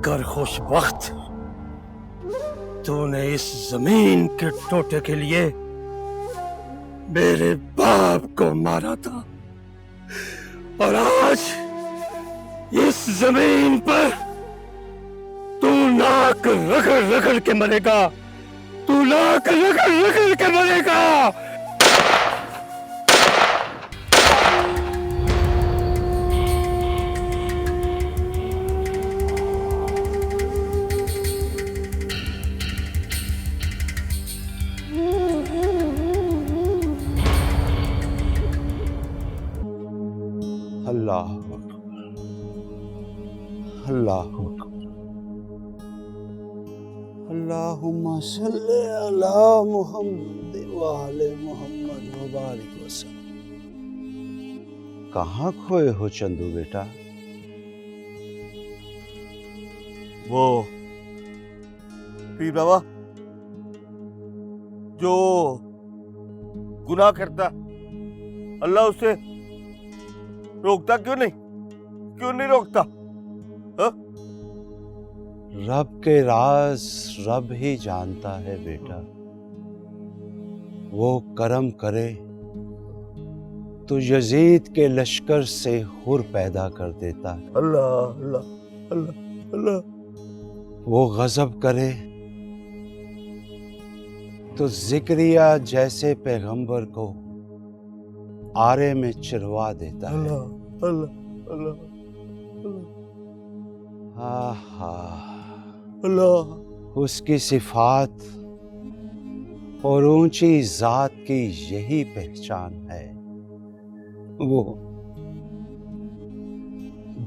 कर खुशबख्त, तूने इस जमीन के टोटे के लिए मेरे बाप को मारा था और आज इस जमीन पर तू नाक रगड़ रगड़ के मरेगा, तू नाक रगड़ रगड़ के मरेगा। अल्लाह अल्लाह अल्लाहुम्मा सल्ली अला मुहम्मद व आले मुहम्मद व बारिक वसल्लम। कहाँ खोए हो चंदू बेटा? वो पीर बाबा जो गुनाह करता अल्लाह उसे रोकता क्यों नहीं रोकता? हा? रब के राज रब ही जानता है बेटा। वो करम करे तो यजीद के लश्कर से हुर पैदा कर देता है। अल्लाह अल्लाह अल्लाह अल्लाह। वो गजब करे तो जिक्रिया जैसे पैगंबर को आरे में चिरवा देता है। अल्लाह अल्लाह अल्लाह आहा, अल्लाह। उसकी सिफात और ऊंची जात की यही पहचान है। वो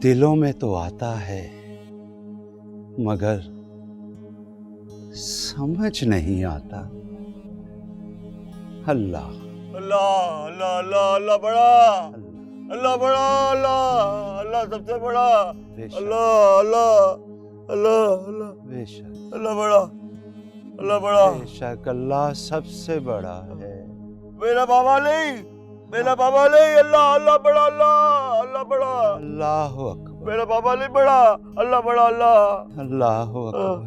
दिलों में तो आता है मगर समझ नहीं आता। अल्लाह अल्लाह अल्लाह अल्लाह अल्लाह बड़ा, अल्लाह बड़ा, अल्लाह अल्लाह सबसे बड़ा, अल्लाह अल्लाह अल्लाह अल्लाह बेशक अल्लाह बड़ा, अल्लाह बड़ा, बेशक अल्लाह सबसे बड़ा है। मेरा बाबा नहीं, अल्लाह अल्लाह बड़ा, अल्लाह अल्लाह बड़ा, अल्लाह अकबर, मेरा बाबा नहीं बड़ा, अल्लाह बड़ा, अल्लाह अल्लाह अकबर,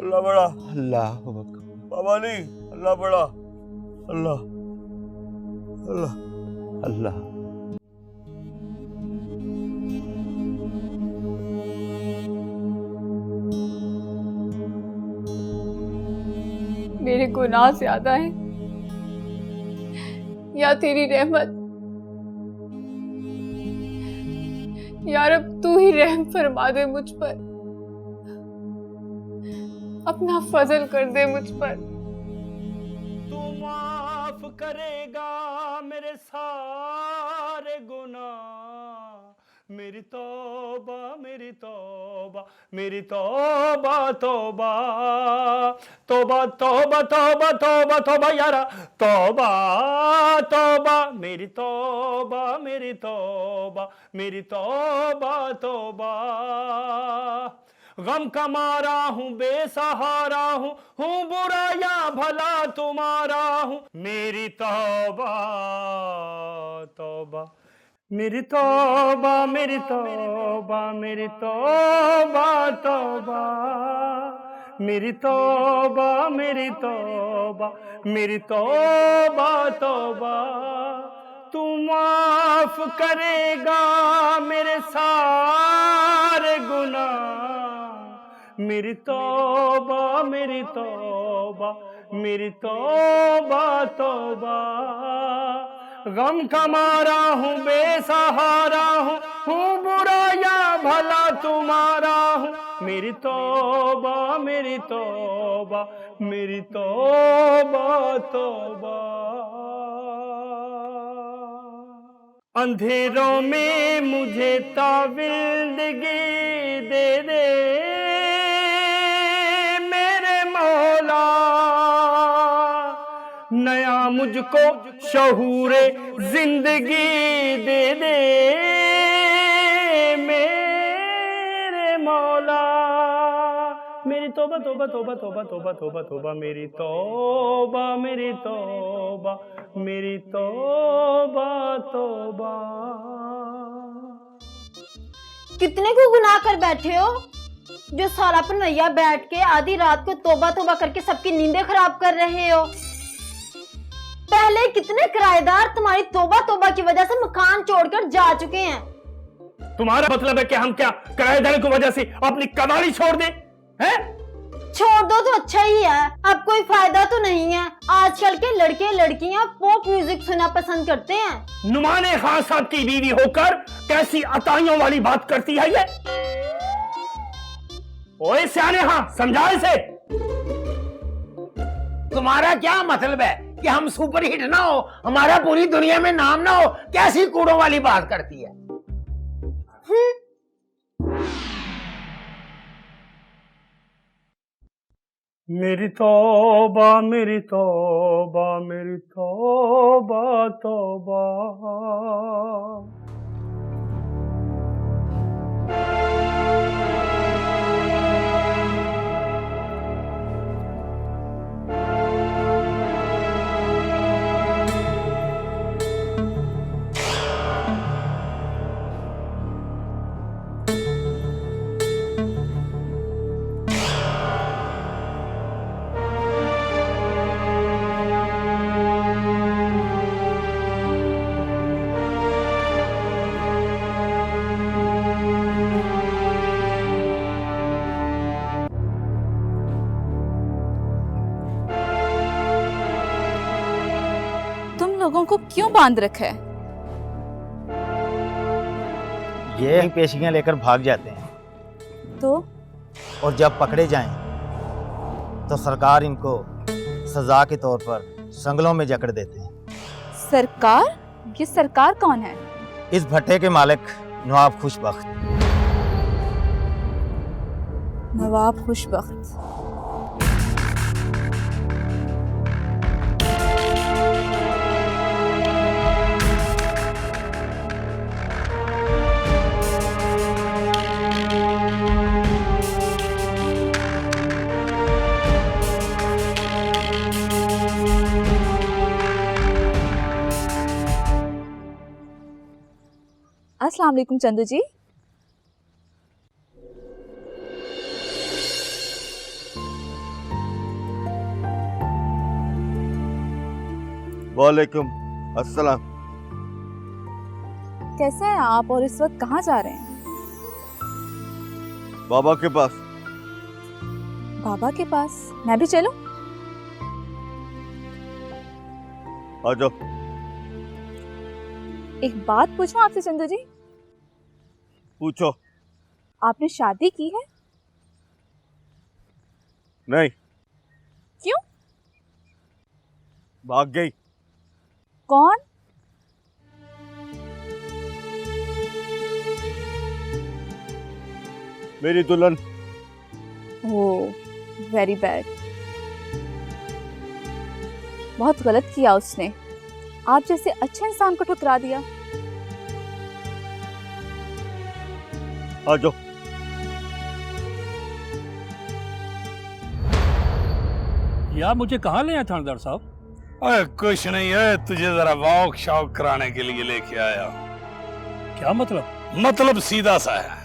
अल्लाह बड़ा, अल्लाह अकबर, बाबा नहीं, अल्लाह बड़ा, अल्लाह अल्लाह अल्लाह। मेरे गुनाह ज्यादा हैं या तेरी रहमत? यार अब तू ही रहम फरमा दे मुझ पर, अपना फजल कर दे मुझ पर। तू माफ करेगा मेरे सारे गुनाह, मेरी तौबा मेरी तौबा मेरी तौबा तौबा तौबा तौबा तौबा तौबा तौबा यारा, तौबा तौबा मेरी तौबा मेरी तौबा मेरी तौबा तौबा। गम का मारा हूँ बेसहारा हूँ बुरा या भला तुम्हारा हूँ, मेरी तौबा तौबा मेरी तौबा मेरी तौबा मेरी तौबा तौबा मेरी तौबा मेरी तौबा मेरी तौबा तौबा। तू माफ करेगा मेरे सारे गुनाह, मेरी तौबा मेरी तौबा मेरी तौबा तौबा। गम का मारा हूँ बेसहारा हूँ बुरा या भला तुम्हारा हूँ, मेरी तौबा मेरी तौबा मेरी तौबा तौबा। अंधेरों में मुझे ताविल्दगी दे दे मेरे मौला, नया मुझको शहूरे जिंदगी दे दे मेरे मौला। मेरी तौबा तौबा तौबा तौबा तौबा तौबा तौबा मेरी तौबा मेरी तौबा मेरी तौबा तौबा। कितने को गुनाह कर बैठे हो? जो साला पर नैया बैठ के आधी रात को तोबा तोबा करके सबकी नींदें खराब कर रहे हो। पहले कितने किराएदार तुम्हारी तोबा तोबा की वजह से मकान छोड़कर जा चुके हैं। तुम्हारा मतलब है कि हम क्या किराएदार की वजह से अपनी कबाड़ी छोड़ दें? हैं? छोड़ दो तो अच्छा ही है, अब कोई फायदा तो नहीं है। आजकल के लड़के लड़कियां पॉप म्यूजिक सुनना पसंद करते हैं। नुमाने खान साहब की बीवी होकर कैसी अताइयों वाली बात करती है ये? ओए सियाने, हाँ समझा इसे। तुम्हारा क्या मतलब है कि हम सुपरहिट ना हो, हमारा पूरी दुनिया में नाम ना हो? कैसी कूड़ों वाली बात करती है? मेरी तौबा मेरी तौबा मेरी तौबा तौबा। तुम लोगों को क्यों बांध रखा है? ये पेशियां लेकर भाग जाते हैं तो और जब पकड़े जाएं तो सरकार इनको सजा के तौर पर संगलों में जकड़ देते हैं। सरकार? ये सरकार कौन है? इस भट्टे के मालिक नवाब खुशबख्त। नवाब खुशबख्त। अस्सलाम वालेकुम चंदू जी। वालेकुम अस्सलाम। कैसे हैं आप और इस वक्त कहाँ जा रहे हैं? बाबा के पास। बाबा के पास? मैं भी चलूं? आ जाओ। एक बात पूछूं आपसे चंदू जी? पूछो। आपने शादी की है? नहीं। क्यों? भाग गई। कौन? मेरी दुल्हन। Oh very bad. बहुत गलत किया उसने, आप जैसे अच्छे इंसान को ठुकरा दिया। आ जाओ। यार मुझे कहाँ ले आए थानेदार साहब? अरे कुछ नहीं है, तुझे जरा वॉक शॉक कराने के लिए लेके आया। क्या मतलब? मतलब सीधा सा है,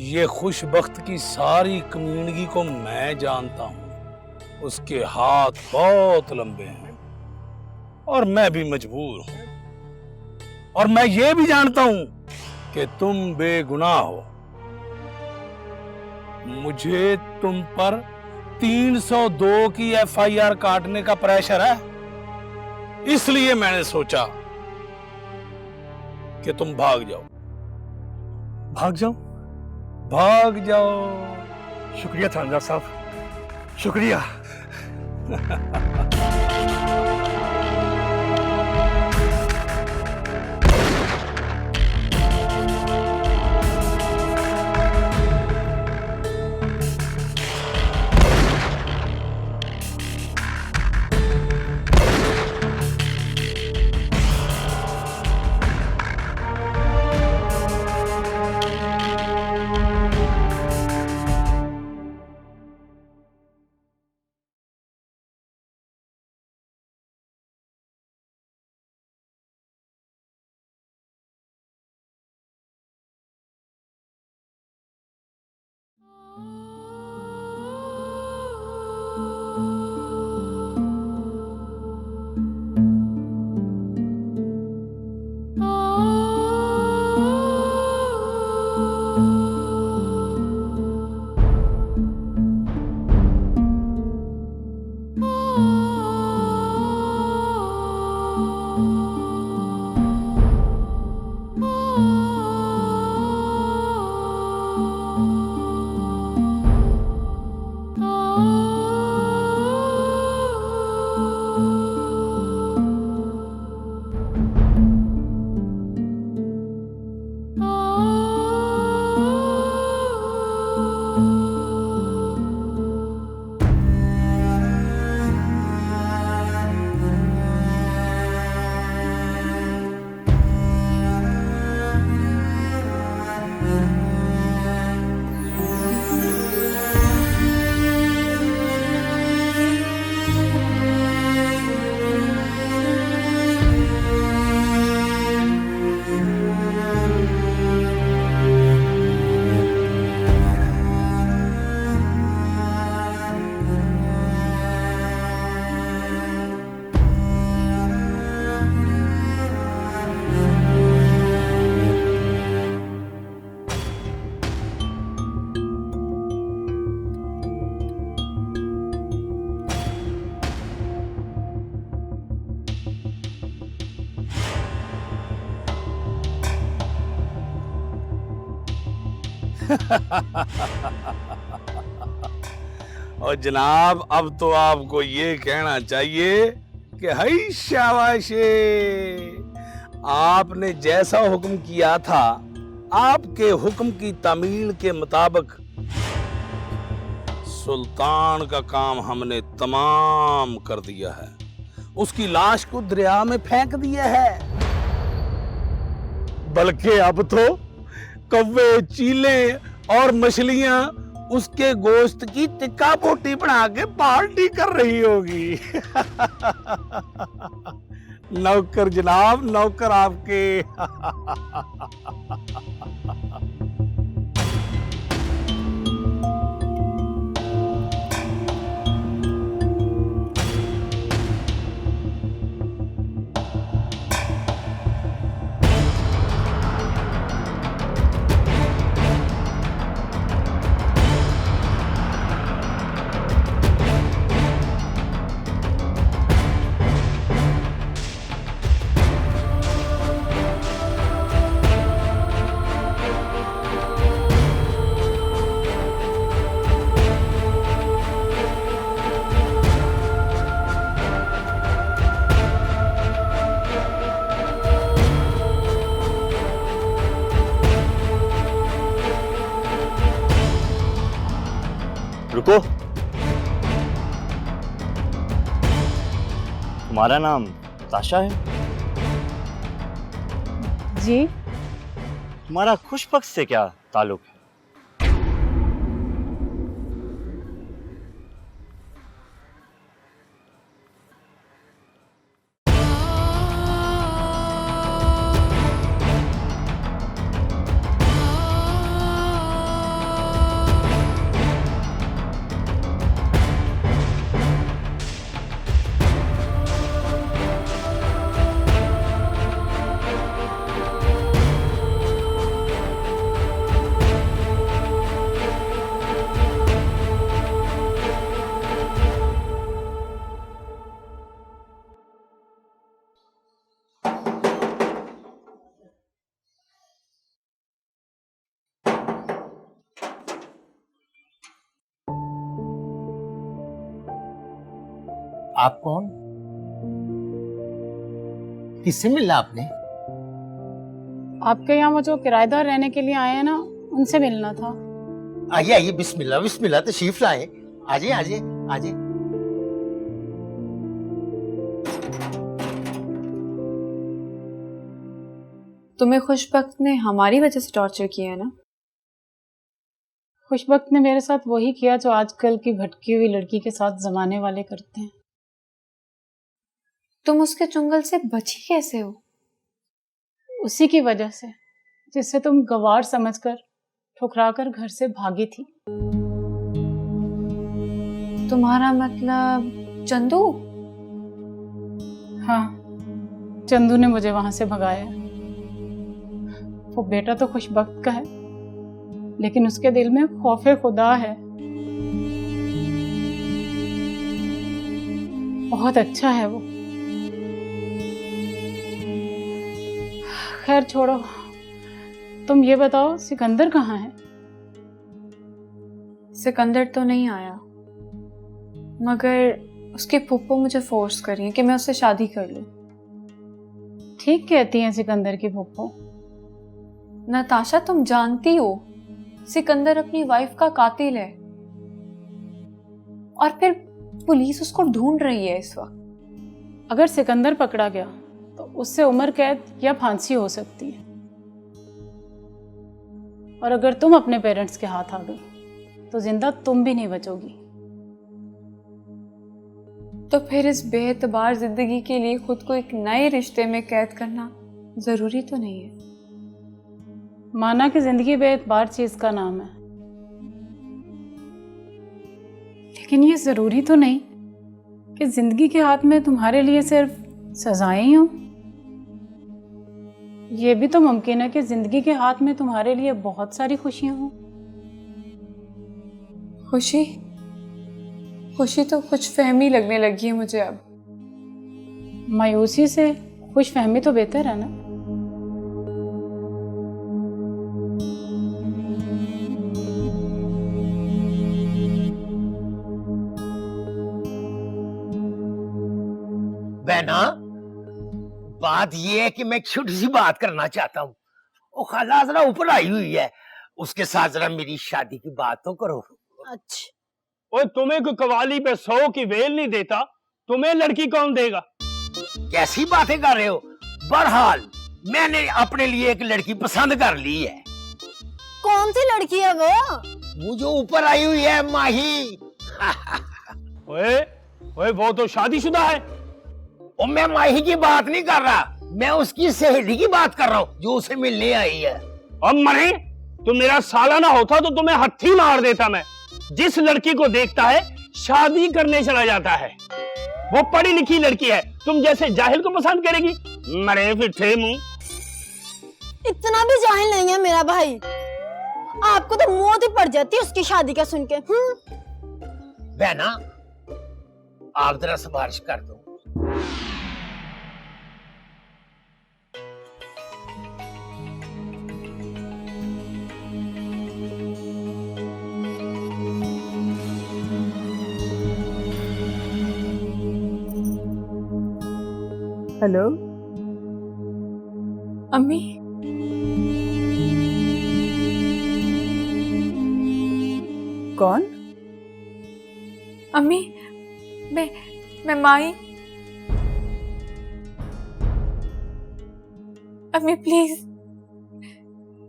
ये खुशबख्त की सारी कम्युनिटी को मैं जानता हूँ। उसके हाथ बहुत लंबे हैं और मैं भी मजबूर हूं। और मैं ये भी जानता हूं कि तुम बेगुनाह हो। मुझे तुम पर 302 की एफआईआर काटने का प्रेशर है, इसलिए मैंने सोचा कि तुम भाग जाओ। भाग जाओ? भाग जाओ। शुक्रिया थानेदार साहब, शुक्रिया। और जनाब अब तो आपको ये कहना चाहिए कि हई शाबाशे, आपने जैसा हुक्म किया था आपके हुक्म की तामील के मुताबिक सुल्तान का काम हमने तमाम कर दिया है। उसकी लाश को दरिया में फेंक दिया है। बल्कि अब तो कौवे, चीले और मछलियां उसके गोश्त की टिक्का बोटी बना के पार्टी कर रही होगी। नौकर जनाब, नौकर आपके। रुको, तुम्हारा नाम ताशा है? जी। तुम्हारा खुशबख्त से क्या ताल्लुक है? आप कौन? किससे मिलना आपने? आपके यहाँ वो जो किराएदार रहने के लिए आए हैं ना, उनसे मिलना था। आइए आइए, बिस्मिल्लाह बिस्मिल्लाह, तशरीफ लाए। आइए आइए आइए। तुम्हें खुशबख्त ने हमारी वजह से टॉर्चर किया है ना? खुशबख्त ने मेरे साथ वही किया जो आजकल की भटकी हुई लड़की के साथ जमाने वाले करते हैं। तुम उसके चुंगल से बची कैसे हो? उसी की वजह से जिससे तुम गवार समझकर ठुकराकर घर से भागी थी। तुम्हारा मतलब चंदू? हाँ, चंदू ने मुझे वहां से भगाया। वो बेटा तो खुशबख्त का है, लेकिन उसके दिल में खौफे खुदा है। बहुत अच्छा है वो। खैर छोड़ो, तुम ये बताओ सिकंदर कहाँ है? सिकंदर तो नहीं आया, मगर उसके फूफो मुझे फोर्स कर रही है कि मैं उससे शादी कर लूं। ठीक कहती हैं सिकंदर की फूफो। नताशा, तुम जानती हो सिकंदर अपनी वाइफ का कातिल है, और फिर पुलिस उसको ढूंढ रही है इस वक्त। अगर सिकंदर पकड़ा गया तो उससे उम्र कैद या फांसी हो सकती है, और अगर तुम अपने पेरेंट्स के हाथ आ गई तो जिंदा तुम भी नहीं बचोगी। तो फिर इस बेएतबार जिंदगी के लिए खुद को एक नए रिश्ते में कैद करना जरूरी तो नहीं है? माना कि जिंदगी बेएतबार चीज का नाम है, लेकिन ये जरूरी तो नहीं कि जिंदगी के हाथ में तुम्हारे लिए सिर्फ सजाएं ही हो। ये भी तो मुमकिन है कि जिंदगी के हाथ में तुम्हारे लिए बहुत सारी खुशियां हो। खुशी? खुशी तो खुशफहमी लगने लगी है मुझे अब। मायूसी से खुशफहमी तो बेहतर है ना? बहना, बात ये है कि मैं छोटी सी बात करना चाहता हूँ। वो खाला जरा ऊपर आई हुई है, उसके साथ जरा मेरी शादी की बात तो करो। अच्छा ओए तुम्हें कोई कवाली पे 100 की वेल नहीं देता, तुम्हें लड़की कौन देगा? कैसी बातें कर रहे हो? बहरहाल मैंने अपने लिए एक लड़की पसंद कर ली है। कौन सी लड़की है वो जो ऊपर आई हुई है, माही। ओए ओए वो तो शादीशुदा है। और मैं माही की बात नहीं कर रहा, मैं उसकी सहेली की बात कर रहा हूँ जो उसे मिलने आई है। अब मरे, तुम मेरा साला ना होता तो तुम्हें हत्थी मार देता मैं। जिस लड़की को देखता है शादी करने चला जाता है। वो पढ़ी लिखी लड़की है, तुम जैसे जाहिल को पसंद करेगी? मरे फिर मुंह। इतना भी जाहिल नहीं है मेरा भाई, आपको तो मौत ही पड़ जाती है उसकी शादी का सुन के। बहना, आप जरा सिफारिश कर दो। हेलो अम्मी, कौन? अम्मी, मैं माही। अम्मी प्लीज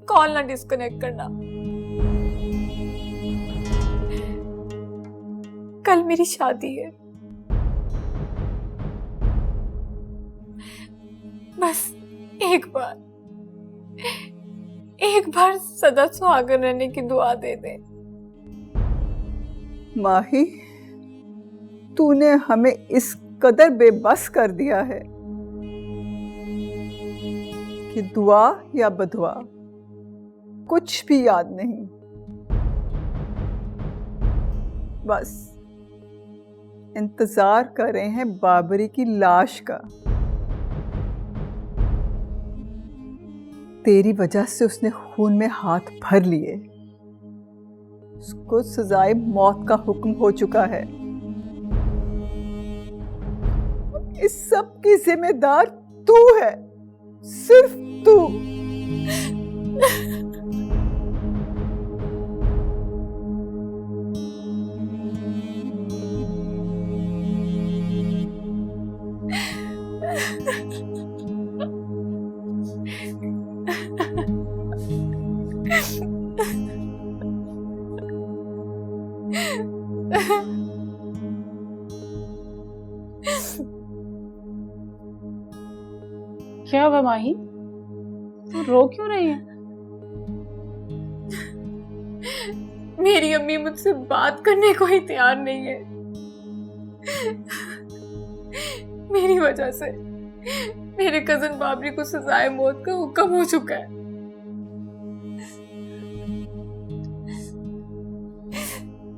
कॉल ना डिस्कनेक्ट करना। कल मेरी शादी है, बस एक बार सदा सुहागन रहने की दुआ दे दे। माही, तूने हमें इस कदर बेबस कर दिया है कि दुआ या बदुआ कुछ भी याद नहीं। बस इंतजार कर रहे हैं बाबरी की लाश का। तेरी वजह से उसने खून में हाथ भर लिए, उसको सजाए मौत का हुक्म हो चुका है। इस सब की जिम्मेदार तू है, सिर्फ तू। क्या हुआ माही, तू रो क्यों रही है? मेरी अम्मी मुझसे बात करने को ही तैयार नहीं है। मेरी वजह से मेरे कजन बाबरी को सजाए मौत का हुक्म हो चुका है।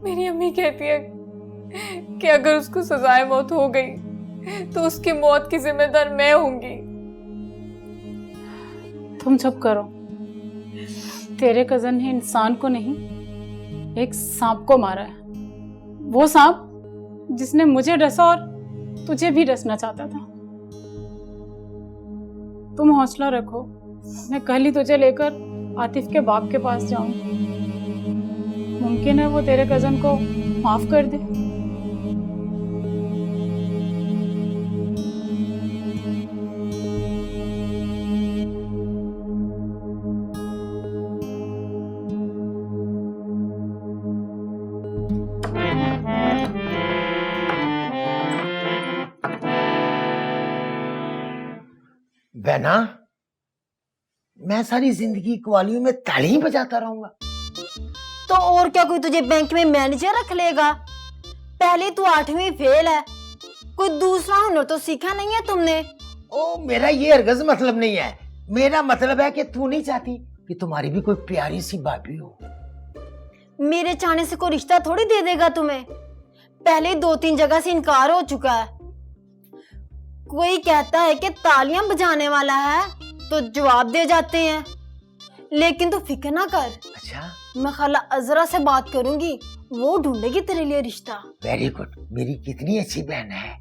मेरी अम्मी कहती है कि अगर उसको सजाए मौत हो गई तो उसकी मौत की जिम्मेदार मैं होंगी। तुम चुप करो। तेरे कजन ने इंसान को नहीं, एक सांप को मारा है। वो सांप जिसने मुझे डसा और तुझे भी डसना चाहता था। तुम हौसला रखो, मैं कल ही तुझे लेकर आतिफ के बाप के पास जाऊंगी। मुमकिन है वो तेरे कजन को माफ कर दे। बहना, मैं सारी जिंदगी कवालियों में ताली ही बजाता रहूंगा। तो और क्या, कोई तुझे बैंक में मैनेजर रख लेगा? पहले तू 8वीं फेल है, कोई दूसरा हुनर तो सीखा नहीं है तुमने। ओ, मेरा ये हरगिज़ मतलब नहीं है। मेरा मतलब है कि तू नहीं चाहती कि तुम्हारी भी कोई प्यारी सी भाभी हो। मेरे चाहने से कोई रिश्ता थोड़ी दे देगा तुम्हें। पहले 2-3 जगह से इनकार हो चुका है। कोई कहता है कि तालियां बजाने वाला है तो जवाब दे जाते हैं, लेकिन तू फिक्र ना कर। अच्छा, मैं खाला अजरा से बात करूंगी, वो ढूंढेगी तेरे लिए रिश्ता। Very good. मेरी कितनी अच्छी बहन है।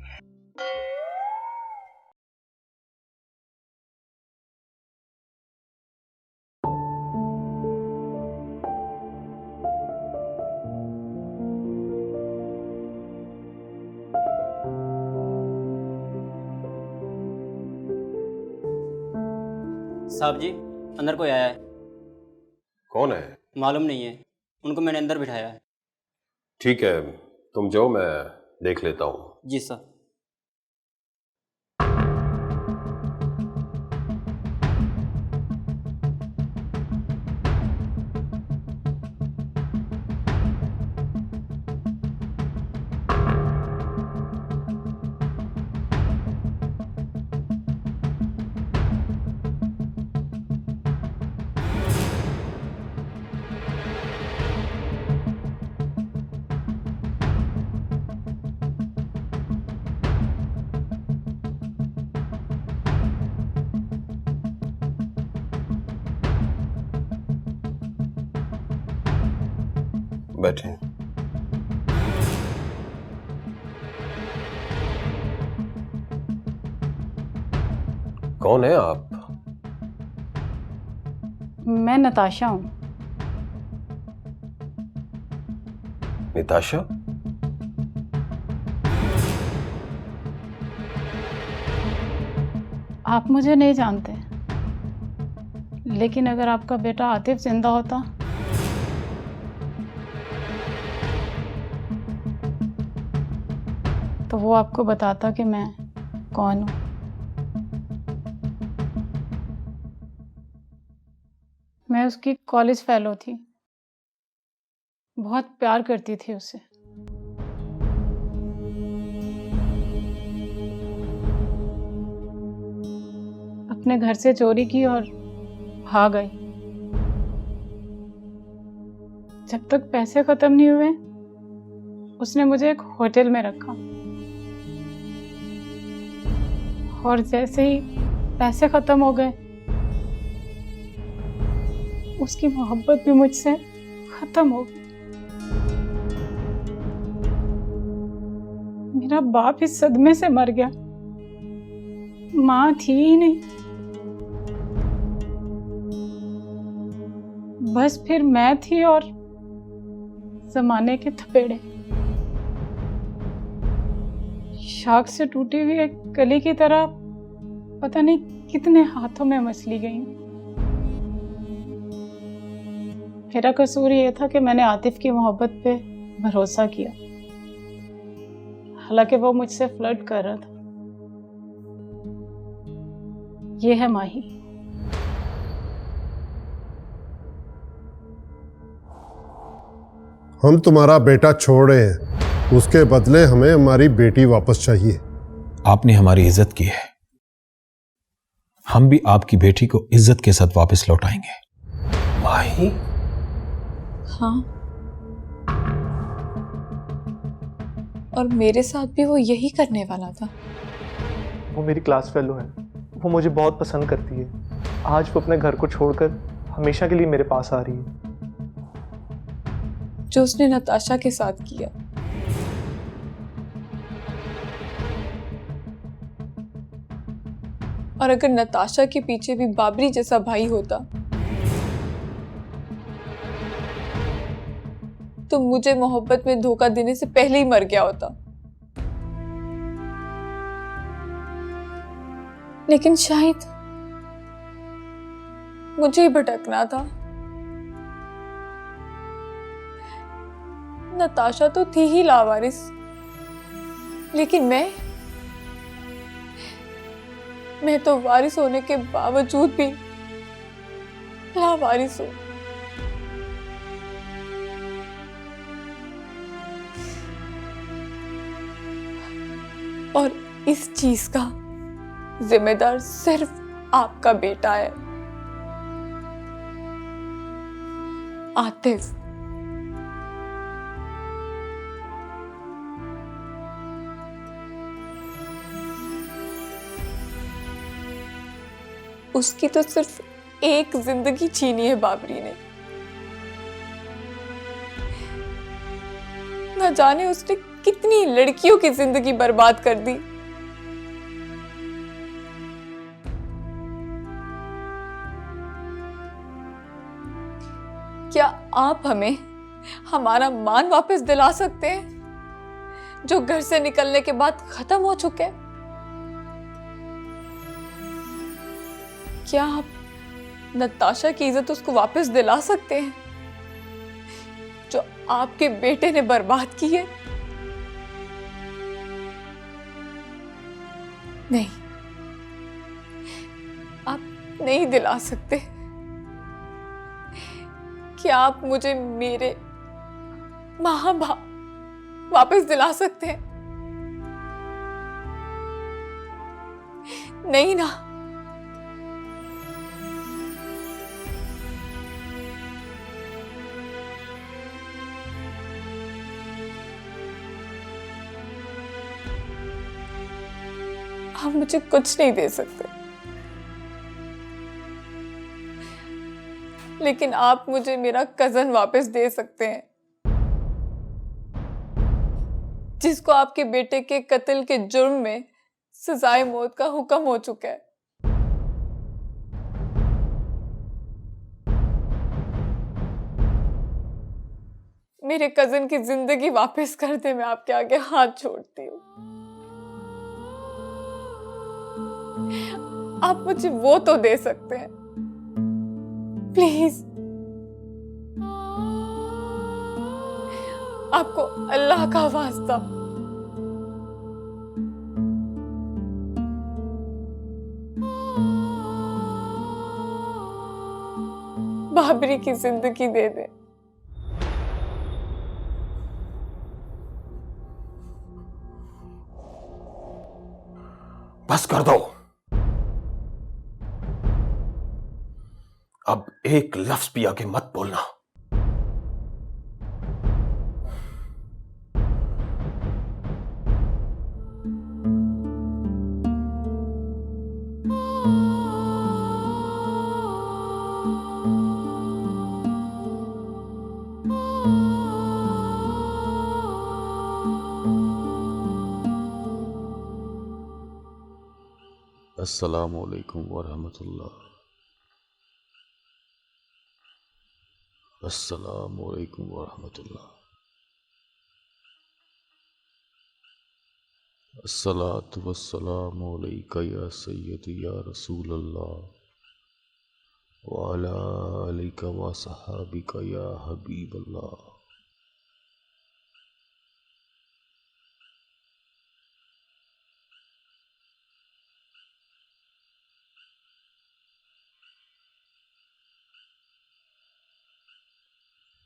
साहब जी, अंदर कोई आया है। कौन है? मालूम नहीं है, उनको मैंने अंदर बिठाया है। ठीक है, तुम जाओ, मैं देख लेता हूँ। जी सर। बैठे। कौन है आप? मैं नताशा हूँ। निताशा? आप मुझे नहीं जानते, लेकिन अगर आपका बेटा आतिफ जिंदा होता तो वो आपको बताता कि मैं कौन हूँ। मैं उसकी कॉलेज फेलो थी, बहुत प्यार करती थी उससे। अपने घर से चोरी की और भाग गई। जब तक पैसे खत्म नहीं हुए, उसने मुझे एक होटल में रखा, और जैसे ही पैसे खत्म हो गए, उसकी मोहब्बत भी मुझसे खत्म हो गई। मेरा बाप इस सदमे से मर गया, माँ थी ही नहीं। बस फिर मैं थी और जमाने के थपेड़े। शाख से टूटी हुई एक कली की तरह पता नहीं कितने हाथों में मसली गई। मेरा कसूर ये था कि मैंने आतिफ की मोहब्बत पे भरोसा किया, हालांकि वो मुझसे फ्लर्ट कर रहा था। ये है माही। हम तुम्हारा बेटा छोड़ रहे हैं, उसके बदले हमें हमारी बेटी वापस चाहिए। आपने हमारी इज्जत की है, हम भी आपकी बेटी को इज्जत के साथ वापस लौटाएंगे। माही? हाँ, और मेरे साथ भी वो यही करने वाला था। वो मेरी क्लास फेलो है, वो मुझे बहुत पसंद करती है। आज वो अपने घर को छोड़कर हमेशा के लिए मेरे पास आ रही है। जो उसने नताशा के साथ किया। और अगर नताशा के पीछे भी बाबरी जैसा भाई होता तो मुझे मोहब्बत में धोखा देने से पहले ही मर गया होता। लेकिन शायद मुझे ही भटकना था। नताशा तो थी ही लावारिस, लेकिन मैं तो वारिस होने के बावजूद भी लावारिस हूं। और इस चीज का जिम्मेदार सिर्फ आपका बेटा है, आतिफ। उसकी तो सिर्फ एक जिंदगी छीनी है बाबरी ने। न जाने उसने कितनी लड़कियों की जिंदगी बर्बाद कर दी। क्या आप हमें हमारा मान वापस दिला सकते हैं, जो घर से निकलने के बाद खत्म हो चुके हैं? क्या आप नताशा की इज्जत उसको वापस दिला सकते हैं जो आपके बेटे ने बर्बाद की है? नहीं, आप नहीं दिला सकते। क्या आप मुझे मेरे मां बाप वापस दिला सकते हैं? नहीं ना। आप मुझे कुछ नहीं दे सकते, लेकिन आप मुझे मेरा कजन वापस दे सकते हैं, जिसको आपके बेटे के कत्ल के जुर्म में सजाए मौत का हुक्म हो चुका है। मेरे कजन की जिंदगी वापस कर दे, मैं आपके आगे हाथ जोड़ती हूँ। आप मुझे वो तो दे सकते हैं, प्लीज। आपको अल्लाह का वास्ता, बाबरी की जिंदगी दे दे। बस कर दो। अब एक लफ्ज भी आगे मत बोलना। अस्सलामु अलैकुम वरहमतुल्लाह। अस्सलामु अलैकुम वरहमतुल्लाह। अस्सलातु वस्सलामु अलैका या सय्यदी या रसूल अल्लाह व अला आलिका व सहाबिका या हबीब अल्लाह।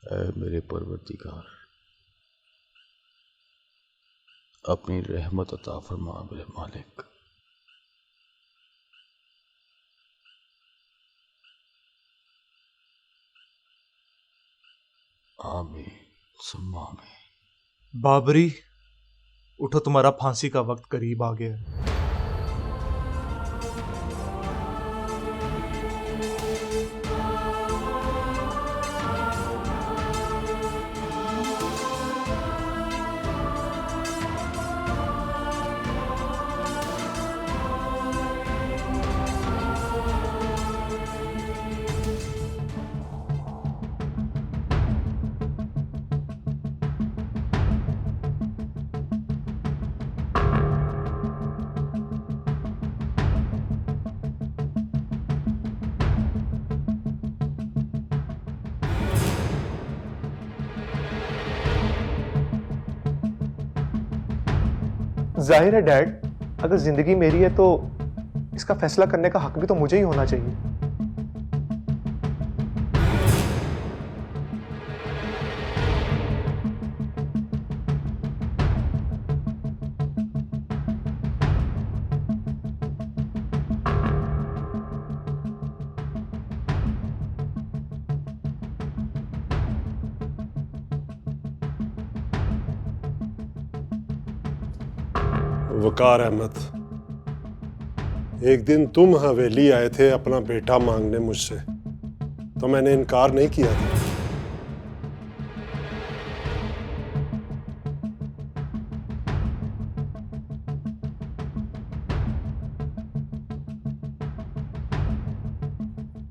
ऐ मेरे परवरदिगार, अपनी रहमत अता फरमा मेरे मालिक। आमीन सुम्मा आमीन। बाबरी, उठो, तुम्हारा फांसी का वक्त करीब आ गया है। जाहिर है डैड, अगर जिंदगी मेरी है तो इसका फैसला करने का हक भी तो मुझे ही होना चाहिए। वकार अहमद, एक दिन तुम हवेली आए थे अपना बेटा मांगने मुझसे, तो मैंने इनकार नहीं किया था।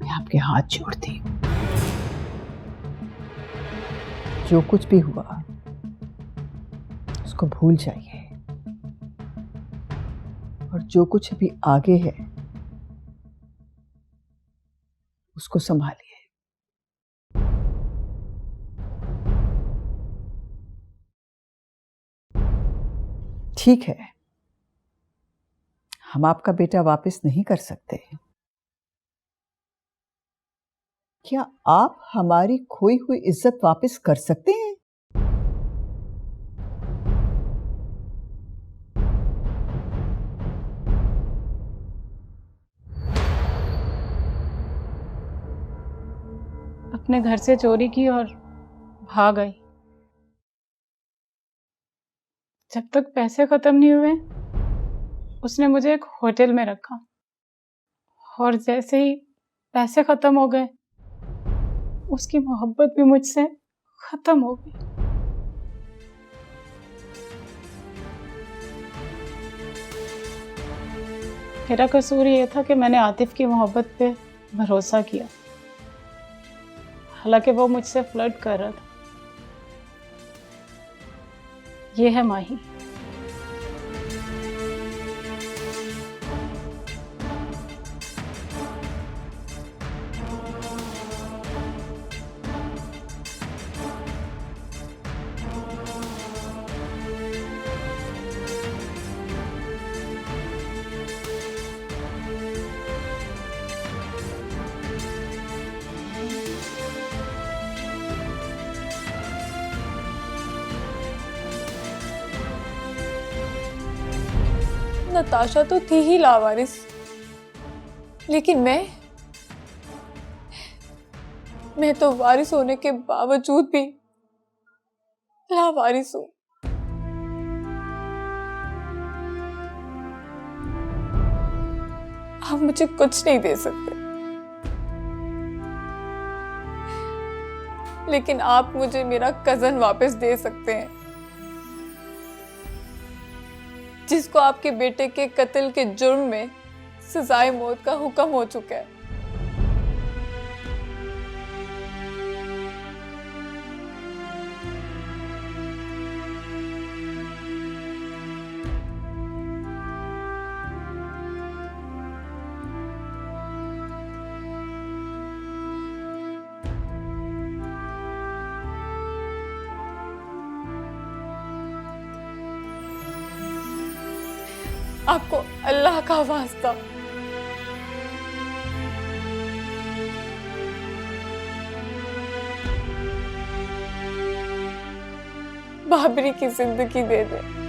मैं आपके हाथ जोड़ती हूँ। जो कुछ भी हुआ उसको भूल जाइए, और जो कुछ अभी आगे है उसको संभालिए। ठीक है, हम आपका बेटा वापस नहीं कर सकते। क्या आप हमारी खोई हुई इज्जत वापस कर सकते हैं? अपने घर से चोरी की और भाग आई। जब तक पैसे खत्म नहीं हुए उसने मुझे एक होटल में रखा, और जैसे ही पैसे खत्म हो गए उसकी मोहब्बत भी मुझसे खत्म हो गई। मेरा कसूर ये था कि मैंने आतिफ की मोहब्बत पे भरोसा किया, हालांकि वो मुझसे फ्लर्ट कर रहा था। ये है माही। नताशा तो थी ही लावारिस, लेकिन मैं तो वारिस होने के बावजूद भी लावारिस हूं। आप मुझे कुछ नहीं दे सकते, लेकिन आप मुझे मेरा कजन वापस दे सकते हैं, जिसको आपके बेटे के कत्ल के जुर्म में सजाए मौत का हुक्म हो चुका है। आपको अल्लाह का वास्ता बाबरी की जिंदगी दे दे।